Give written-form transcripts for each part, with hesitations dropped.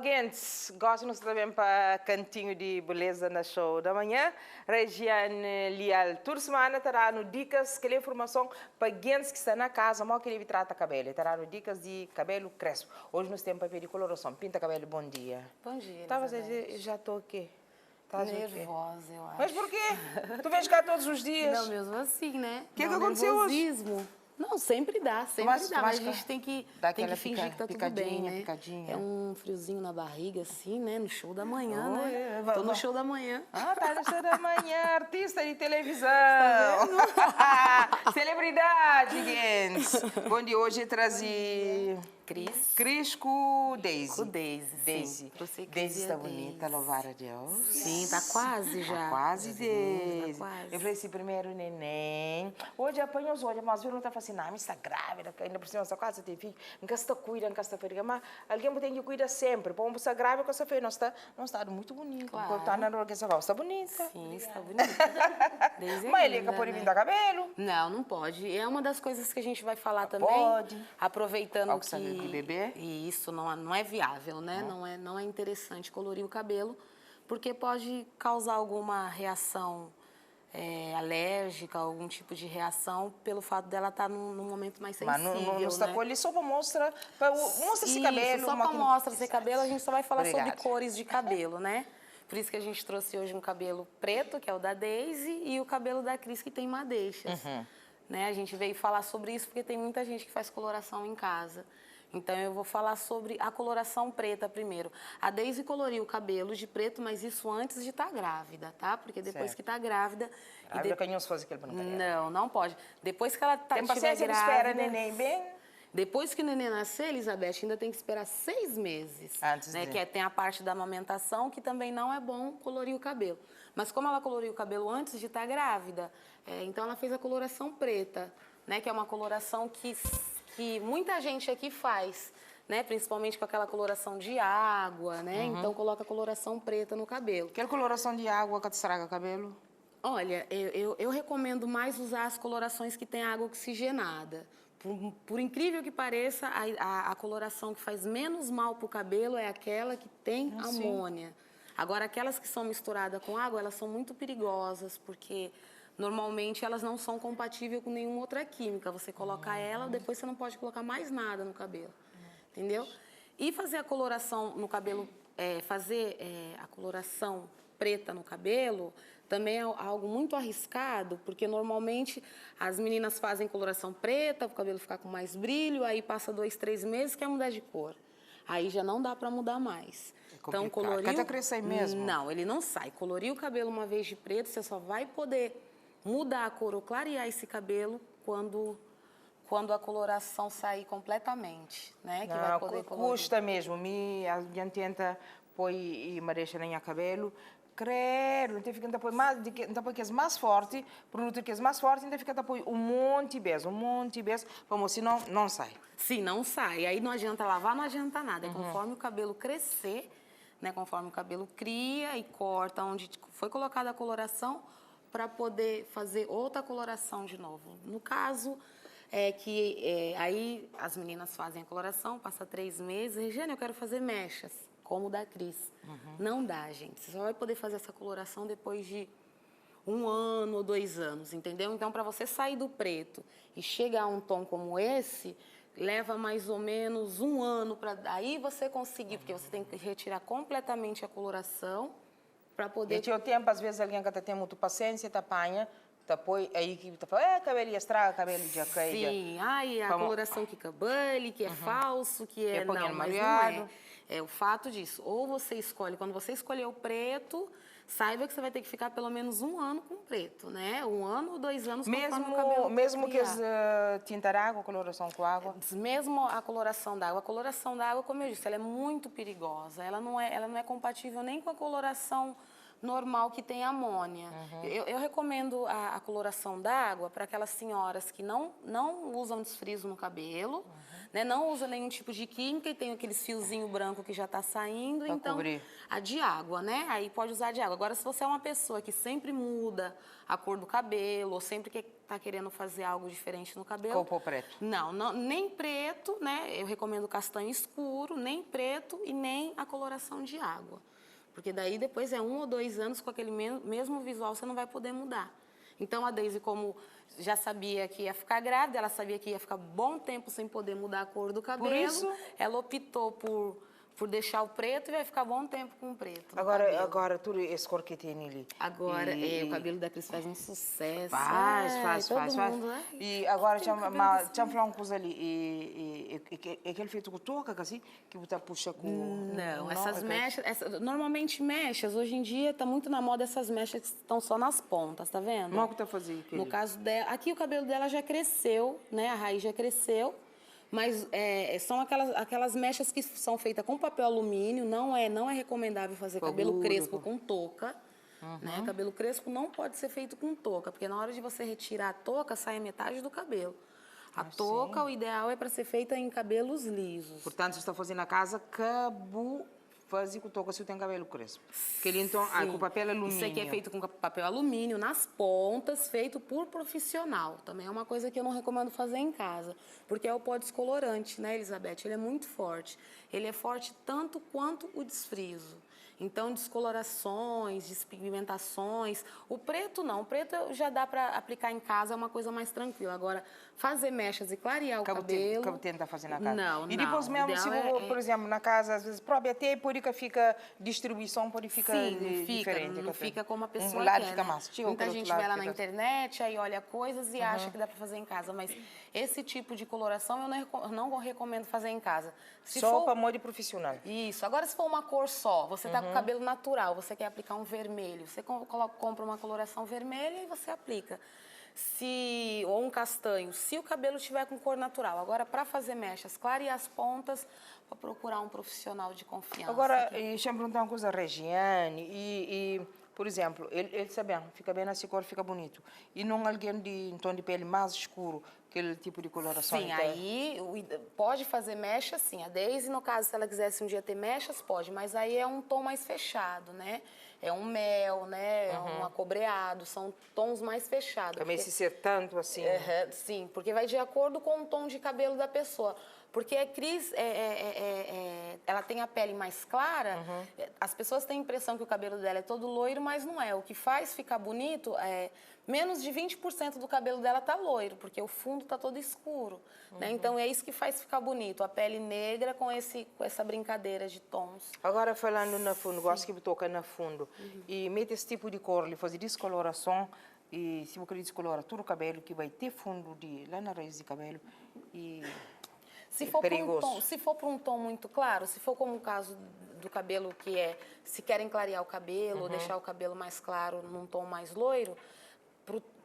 Gente, gosto-nos também para cantinho de beleza na show da manhã. Regiane Lial, toda semana terá no dicas, que informação para gente que está na casa, mal que ele trata cabelo. Terá no dicas de cabelo crespo. Hoje nós temos papel de coloração. Pinta cabelo, bom dia. Bom dia, Tá, você já estou aqui. Tá nervosa, eu acho. Mas por quê? Tu vens cá todos os dias? Não, mesmo assim, né? O que aconteceu hoje? Não, sempre dá, mas a gente tem que fingir que tá tudo bem, né? Picadinha. É um friozinho na barriga, assim, né? No show da manhã, né? Tô no show da manhã. Ah, tá no show da manhã, artista de televisão. Celebridade, gente. Bom dia, hoje trazi... Cris com Daisy. Com Daisy, Daisy. Daisy está bonita, louvar a Deus. Sim, tá quase já. Tá quase, Daisy. Tá quase. Eu falei assim, primeiro neném. Hoje apanha os olhos, mas viu, não está fascinada, está grávida, ainda por cima, está quase tem filho. Nunca está cuida, nunca está feliz. Mas alguém tem que cuidar sempre. Para uma pessoa grávida, com essa feia, não está muito bonita. Claro. Está na hora que você está bonita. Sim, está bonita. Mas ele é pode pintar cabelo? Não, não pode. É uma das coisas que a gente vai falar também. Pode. Aproveitando que... de bebê? E isso não é viável, né? Não é interessante colorir o cabelo, porque pode causar alguma reação alérgica, algum tipo de reação, pelo fato dela estar num momento mais sensível, mas não está né? com ele só para mostra esse cabelo. Só para mostra esse cabelo, a gente só vai falar Obrigada. sobre cores de cabelo, né? Por isso que a gente trouxe hoje um cabelo preto, que é o da Daisy, e o cabelo da Cris, que tem madeixas. Né? A gente veio falar sobre isso porque tem muita gente que faz coloração em casa. Então, eu vou falar sobre a coloração preta primeiro. A Daisy coloriu o cabelo de preto, mas isso antes de estar grávida, tá? Porque depois que está grávida... Grávida, canhões faz aquele Não, não pode. Depois que ela tem estiver paciência que grávida... espera neném bem... Depois que o neném nascer, Elizabeth, ainda tem que esperar 6 meses. Antes né? de... Que tem a parte da amamentação, que também não é bom colorir o cabelo. Mas como ela coloriu o cabelo antes de estar grávida, então ela fez a coloração preta, né? Que é uma coloração que muita gente aqui faz, né? Principalmente com aquela coloração de água, né? Então coloca coloração preta no cabelo. Aquela coloração de água que te estraga o cabelo? Olha, eu recomendo mais usar as colorações que tem água oxigenada. Por incrível que pareça, a coloração que faz menos mal para o cabelo é aquela que tem amônia. Agora, aquelas que são misturadas com água, elas são muito perigosas, porque normalmente elas não são compatíveis com nenhuma outra química. Você coloca ela, depois você não pode colocar mais nada no cabelo, entendeu? E fazer a coloração no cabelo, a coloração preta no cabelo, também é algo muito arriscado, porque normalmente as meninas fazem coloração preta, o cabelo ficar com mais brilho, aí passa 2, 3 meses, quer mudar de cor. Aí já não dá para mudar mais. Então, coloriu... Quer crescer mesmo? Não, ele não sai. Colorir o cabelo uma vez de preto, você só vai poder mudar a cor ou clarear esse cabelo quando a coloração sair completamente, né? Que vai poder colorir. Custa mesmo. A gente tenta pôr e deixa nem cabelo. Credo, então fica depois que é mais forte, produto que é mais forte, então fica depois um monte de vez, vamos, senão não sai. Sim, não sai. Aí não adianta lavar, não adianta nada. É conforme o cabelo crescer, né? Conforme o cabelo cria e corta onde foi colocada a coloração, para poder fazer outra coloração de novo. No caso, aí as meninas fazem a coloração, passa 3 meses, Regiane, eu quero fazer mechas, como o da Cris. Não dá, gente. Você só vai poder fazer essa coloração depois de 1 ano ou 2 anos, entendeu? Então, para você sair do preto e chegar a um tom como esse, leva mais ou menos 1 ano para aí você conseguir, porque você tem que retirar completamente a coloração para poder... E tinha o tempo, às vezes, alguém que tem muita paciência, apanha, depois aí que fala, cabelo estraga, cabelo já cai. Sim, a coloração que cabale, que é falso, que é... Não, mas não é. É o fato disso. Ou você escolhe, quando você escolher o preto, saiba que você vai ter que ficar pelo menos 1 ano com preto, né? 1 ano ou 2 anos com o cabelo. Mesmo que tinta água, coloração com água? Mesmo a coloração d'água. A coloração d'água, como eu disse, ela é muito perigosa. Ela não é compatível nem com a coloração normal que tem amônia. Eu recomendo a coloração d'água para aquelas senhoras que não usam desfrizo no cabelo, né? Não usa nenhum tipo de química e tem aqueles fiozinho branco que já está saindo, Pra então cobrir. a de água, né? Aí pode usar de água. Agora, se você é uma pessoa que sempre muda a cor do cabelo, ou sempre que está querendo fazer algo diferente no cabelo... Qual pôr preto? Não, nem preto, né? Eu recomendo castanho escuro, nem preto e nem a coloração de água. Porque daí depois é 1 ou 2 anos com aquele mesmo visual, você não vai poder mudar. Então a Daisy, como já sabia que ia ficar grávida, ela sabia que ia ficar bom tempo sem poder mudar a cor do cabelo. Por isso? Ela optou por deixar o preto e vai ficar bom tempo com o preto. Agora tudo esse cor que tem ali. Agora, o cabelo da Cris faz um sucesso. Faz. Todo mundo, né? E agora, Tem cabelo tinha falar uma coisa ali. E aquele feito com touca, assim, que você puxa com... Não, essas mechas, normalmente mechas, hoje em dia tá muito na moda essas mechas que estão só nas pontas, tá vendo? Não é o que tá fazendo? No caso dela, aqui o cabelo dela já cresceu, né? A raiz já cresceu, mas são aquelas mechas que são feitas com papel alumínio, não é recomendável fazer cabelo crespo com touca. Né? Cabelo crespo não pode ser feito com touca, porque na hora de você retirar a touca, sai a metade do cabelo. A touca, o ideal é para ser feita em cabelos lisos. Portanto, você está fazendo na casa, cabo fazer com touca se tem cabelo crespo. Que ele então, com papel alumínio. Isso aqui é feito com papel alumínio nas pontas, feito por profissional. Também é uma coisa que eu não recomendo fazer em casa, porque é o pó descolorante, né, Elizabeth? Ele é muito forte. Ele é forte tanto quanto o desfriso. Então, descolorações, despigmentações. O preto não. O preto já dá para aplicar em casa, é uma coisa mais tranquila. Agora, fazer mechas e clarear o cabelo... Cabo tenta fazer na casa. Não. E depois mesmo, se por exemplo, na casa, às vezes, própria até por que fica distribuição, por fica diferente. Não fica como a pessoa um lado quer, fica né? mais. Muita gente vai lá na internet, aí olha coisas e acha que dá para fazer em casa. Mas esse tipo de coloração eu não recomendo fazer em casa. Só para modo profissional. Isso. Agora, se for uma cor só, você está com cabelo natural, você quer aplicar um vermelho, você compra uma coloração vermelha e você aplica. Ou um castanho, se o cabelo estiver com cor natural. Agora, para fazer mechas, clarear as pontas, para procurar um profissional de confiança. Agora, deixa eu perguntar uma coisa, Regiane, por exemplo, ele sabendo, fica bem nessa cor, fica bonito. E não alguém de tom de pele mais escuro, aquele tipo de coloração? Sim, aí pode fazer mecha, sim. A Daisy, no caso, se ela quisesse um dia ter mechas, pode, mas aí é um tom mais fechado, né? É um mel, né? É um acobreado, são tons mais fechados. Também se ser tanto assim. Sim, porque vai de acordo com o tom de cabelo da pessoa. Porque a Cris, ela tem a pele mais clara, as pessoas têm a impressão que o cabelo dela é todo loiro, mas não é. O que faz ficar bonito menos de 20% do cabelo dela tá loiro, porque o fundo tá todo escuro, né? Então é isso que faz ficar bonito, a pele negra com essa brincadeira de tons. Agora falando na fundo, gosto que toca na fundo, e mete esse tipo de cor, ele faz descoloração, e se você querer descolorar todo o cabelo, que vai ter fundo lá na raiz do cabelo, e... Se for para um tom muito claro, se for como o caso do cabelo que se querem clarear o cabelo ou deixar o cabelo mais claro num tom mais loiro,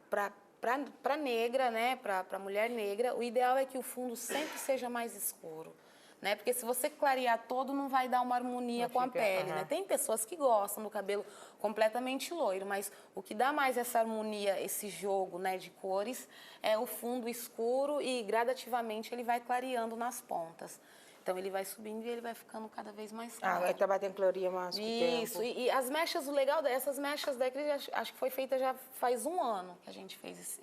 para negra, né, para mulher negra, o ideal é que o fundo sempre seja mais escuro. Né? Porque se você clarear todo, não vai dar uma harmonia com a pele, né? Tem pessoas que gostam do cabelo completamente loiro, mas o que dá mais essa harmonia, esse jogo, né, de cores, é o fundo escuro e gradativamente ele vai clareando nas pontas. Então ele vai subindo e ele vai ficando cada vez mais claro. Ele tá batendo clarinha mais com o tempo. Isso, e as mechas, o legal dessas mechas da Cris, acho que foi feita já faz 1 ano que a gente fez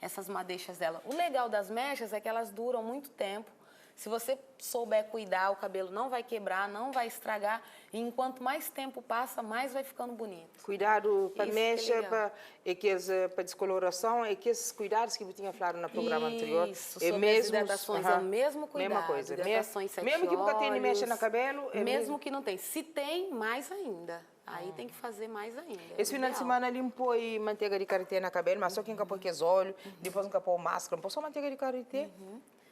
essas madeixas dela. O legal das mechas é que elas duram muito tempo. Se você souber cuidar, o cabelo não vai quebrar, não vai estragar. E enquanto mais tempo passa, mais vai ficando bonito. Cuidado para mecha, para descoloração, e que esses cuidados que eu tinha falado no programa anterior. Isso, sobre as hidratações, é o mesmo cuidado. Mesma coisa. Hidratações 7 mesmo que nunca tenha mecha no cabelo. Mesmo que não tem. Se tem, mais ainda. Aí tem que fazer mais ainda. Esse final de semana limpou e manteiga de karité na cabelo, mas só quem capou aqueles olhos, depois não capou máscara, não pôs só manteiga de karité.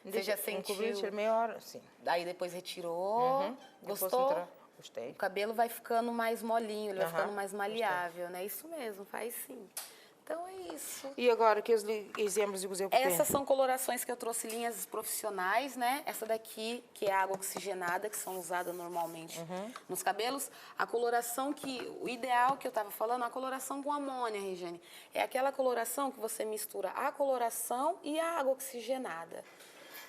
Você já sentiu? Meia hora, sim. Aí depois retirou, gostou? Gostei. O cabelo vai ficando mais molinho, ele vai ficando mais maleável, né? Isso mesmo, faz sim. Então é isso. E agora, que exemplos de usar o Essas são colorações que eu trouxe linhas profissionais, né? Essa daqui, que é a água oxigenada, que são usadas normalmente nos cabelos. A coloração o ideal que eu estava falando, a coloração com amônia, Regiane, é aquela coloração que você mistura a coloração e a água oxigenada.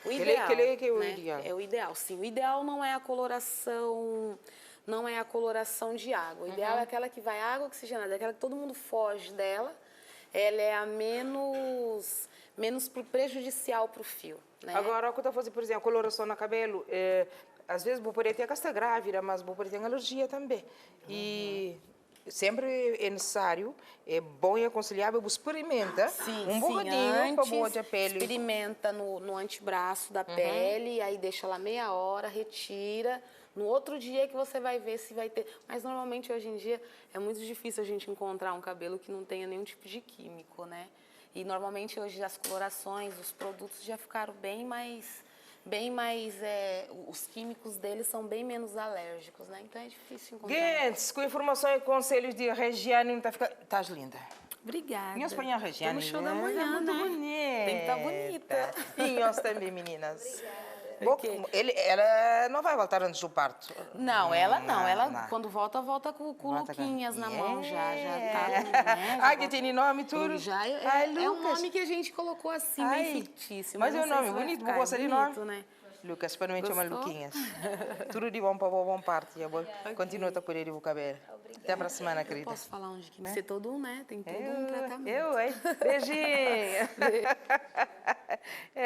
O ideal, que é o né? ideal. É o ideal, sim. O ideal não é a coloração, não é a coloração de água. O ideal é aquela que vai água oxigenada, aquela que todo mundo foge dela. Ela é a menos prejudicial para o fio, né? Agora, quando eu fazer, por exemplo, coloração no cabelo, às vezes vou poder ter casta grávida, mas vou poder ter alergia também. E sempre é necessário, é bom e aconselhável, experimenta um bocadinho para boa a pele. Experimenta no antebraço da pele, aí deixa lá meia hora, retira. No outro dia que você vai ver se vai ter... Mas normalmente hoje em dia é muito difícil a gente encontrar um cabelo que não tenha nenhum tipo de químico, né? E normalmente hoje as colorações, os produtos já ficaram bem mais os químicos deles são bem menos alérgicos, né? Então é difícil encontrar. Gentes, com informações e conselhos de Regiane, não tá ficando... Estás linda. Obrigada. Em espanhol, Regiane. No show da manhã, muito né? bonita. Tem que estar bonita. E nós também, meninas. Obrigada. Bom, ela não vai voltar antes do parto. Não, ela não. Ela, quando volta com luquinhas na mão já. Já tá, né? Ah, que tem nome tudo? Já é um nome que a gente colocou assim, bem fictício. Mas é um não sei nome se vai bonito, ficar, vou gostar de nome. né? Lucas, para mim chama Gostou? Luquinhas. Tudo de bom para boa parte. Continua a colher o cabelo. Até para a semana, querida. Posso falar onde que você todo né? Tem todo um tratamento. Hein? Beijinho.